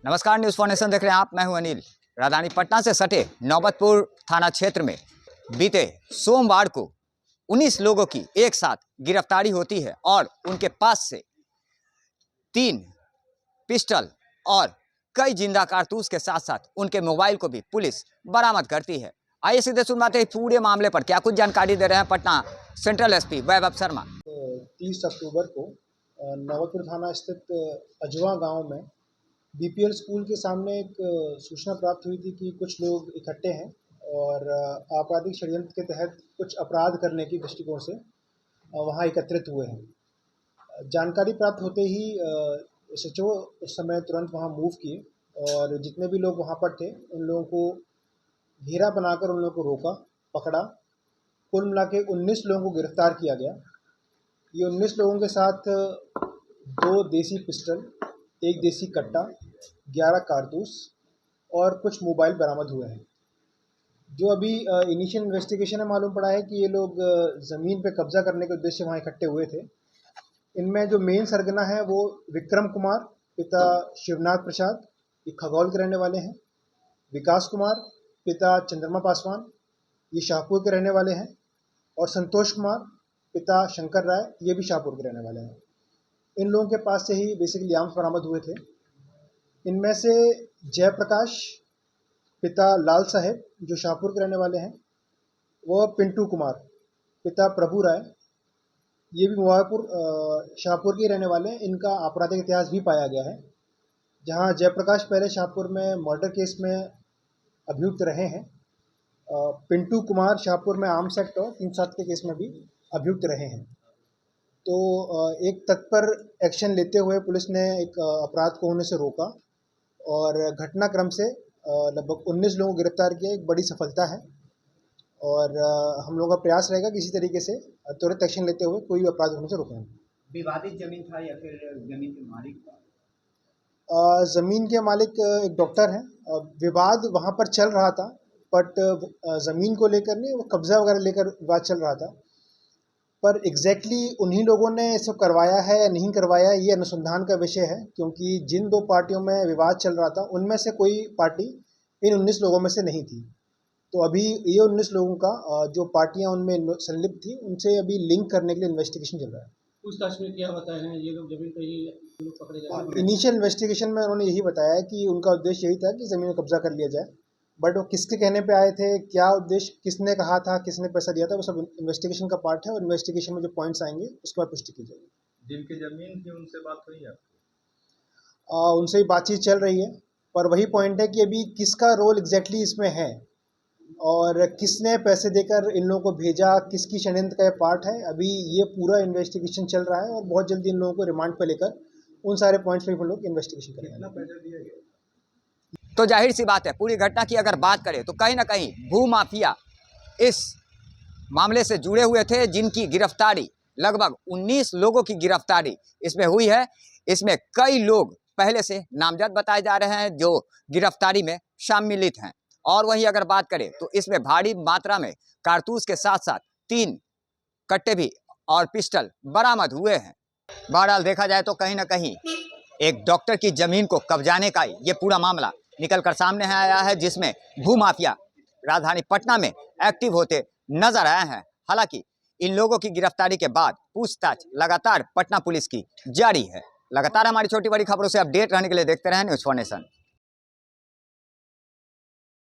नमस्कार, news foundation देख रहे हैं आप। मैं हूं अनिल। राजधानी पटना से सटे नौबतपुर थाना क्षेत्र में बीते सोमवार को 19 लोगों की एक साथ गिरफ्तारी होती है और उनके पास से 3 पिस्टल और कई जिंदा कारतूस के साथ साथ उनके मोबाइल को भी पुलिस बरामद करती है। आइए सीधे सुनवाते हैं पूरे मामले पर क्या कुछ जानकारी दे रहे हैं पटना सेंट्रल एसपी वैभव शर्मा। 30 अक्टूबर को नौबतपुर थाना स्थित अजवा गांव में बीपीएल स्कूल के सामने एक सूचना प्राप्त हुई थी कि कुछ लोग इकट्ठे हैं और आपराधिक षड्यंत्र के तहत कुछ अपराध करने की दृष्टिकोण से वहां एकत्रित हुए हैं। जानकारी प्राप्त होते ही एसएचओ उस समय तुरंत वहां मूव किए और जितने भी लोग वहां पर थे उन लोगों को घेरा बनाकर उन लोगों को रोका, पकड़ा। कुल मिला के 19 लोगों को गिरफ्तार किया गया। ये 19 लोगों के साथ 2 देसी पिस्टल, 1 देसी कट्टा, 11 कारतूस और कुछ मोबाइल बरामद हुए हैं। जो अभी इनिशियल इन्वेस्टिगेशन में मालूम पड़ा है कि ये लोग ज़मीन पे कब्जा करने के उद्देश्य से वहाँ इकट्ठे हुए थे। इनमें जो मेन सरगना है वो विक्रम कुमार पिता शिवनाथ प्रसाद, ये खगौल के रहने वाले हैं। विकास कुमार पिता चंद्रमा पासवान, ये शाहपुर के रहने वाले हैं। और संतोष कुमार पिता शंकर राय, ये भी शाहपुर के रहने वाले हैं। इन लोगों के पास से ही बेसिकली आर्म्स बरामद हुए थे। इनमें से जयप्रकाश पिता लाल साहेब जो शाहपुर के रहने वाले हैं, वह पिंटू कुमार पिता प्रभु राय, ये भी मुबारकपुर शाहपुर के रहने वाले हैं। इनका आपराधिक इतिहास भी पाया गया है। जहां जयप्रकाश पहले शाहपुर में मर्डर केस में अभियुक्त रहे हैं, पिंटू कुमार शाहपुर में आर्म्स एक्ट और 3-7 के केस में भी अभियुक्त रहे हैं। तो एक तत्पर एक्शन लेते हुए पुलिस ने एक अपराध को होने से रोका और घटनाक्रम से लगभग 19 लोगों को गिरफ्तार किया। एक बड़ी सफलता है और हम लोगों का प्रयास रहेगा कि इसी तरीके से त्वरित एक्शन लेते हुए कोई भी अपराध होने से रोकें। विवादित जमीन था या फिर जमीन के मालिक था? ज़मीन के मालिक एक डॉक्टर हैं। विवाद वहाँ पर चल रहा था, बट ज़मीन को लेकर नहीं, वो कब्ज़ा वगैरह लेकर विवाद चल रहा था। पर एग्जैक्टली उन्हीं लोगों ने इसे करवाया है या नहीं करवाया, ये अनुसंधान का विषय है। क्योंकि जिन 2 पार्टियों में विवाद चल रहा था उनमें से कोई पार्टी इन 19 लोगों में से नहीं थी। तो अभी ये 19 लोगों का जो पार्टियां उनमें संलिप्त थी उनसे अभी लिंक करने के लिए इन्वेस्टिगेशन चल रहा है। पूछताछ में क्या बताया है ये लोग जमीन पर ही लोग पकड़े जाए? इनिशियल इन्वेस्टिगेशन में उन्होंने यही बताया कि उनका उद्देश्य यही था कि ज़मीन को कब्जा कर लिया जाए। बट वो किसके कहने पे आए थे, क्या उद्देश्य, किसने कहा था, किसने पैसा दिया था, वो सब इन्वेस्टिगेशन का पार्ट है और इन्वेस्टिगेशन में जो पॉइंट्स आएंगे उसके बाद पुष्टि की जाएगी। जिनकी जमीन थी उनसे बात हुई है? उनसे ही बातचीत चल रही है। पर वही पॉइंट है कि अभी किसका रोल एग्जैक्टली इसमें है और किसने पैसे देकर इन लोगों को भेजा, किसकी षड्यंत्र का पार्ट है, अभी ये पूरा इन्वेस्टिगेशन चल रहा है और बहुत जल्दी इन लोगों को रिमांड पर लेकर उन सारे पॉइंट्स पे हम लोग इन्वेस्टिगेशन करेंगे। कितना पैसा दिया गया? तो जाहिर सी बात है, पूरी घटना की अगर बात करें तो कहीं ना कहीं भू माफिया इस मामले से जुड़े हुए थे, जिनकी गिरफ्तारी लगभग 19 लोगों की गिरफ्तारी इसमें हुई है। इसमें कई लोग पहले से नामजद बताए जा रहे हैं जो गिरफ्तारी में सम्मिलित हैं। और वहीं अगर बात करें तो इसमें भारी मात्रा में कारतूस के साथ साथ 3 कट्टे भी और पिस्टल बरामद हुए हैं। बहरहाल देखा जाए तो कहीं ना कहीं एक डॉक्टर की जमीन को कब्जाने का ये पूरा मामला निकल कर सामने आया है, जिसमें भूमाफिया राजधानी पटना में एक्टिव होते नजर आए हैं। हालांकि इन लोगों की गिरफ्तारी के बाद पूछताछ लगातार पटना पुलिस की जारी है। लगातार हमारी छोटी बड़ी खबरों से अपडेट रहने के लिए देखते रहें न्यूज़ फाउंडेशन।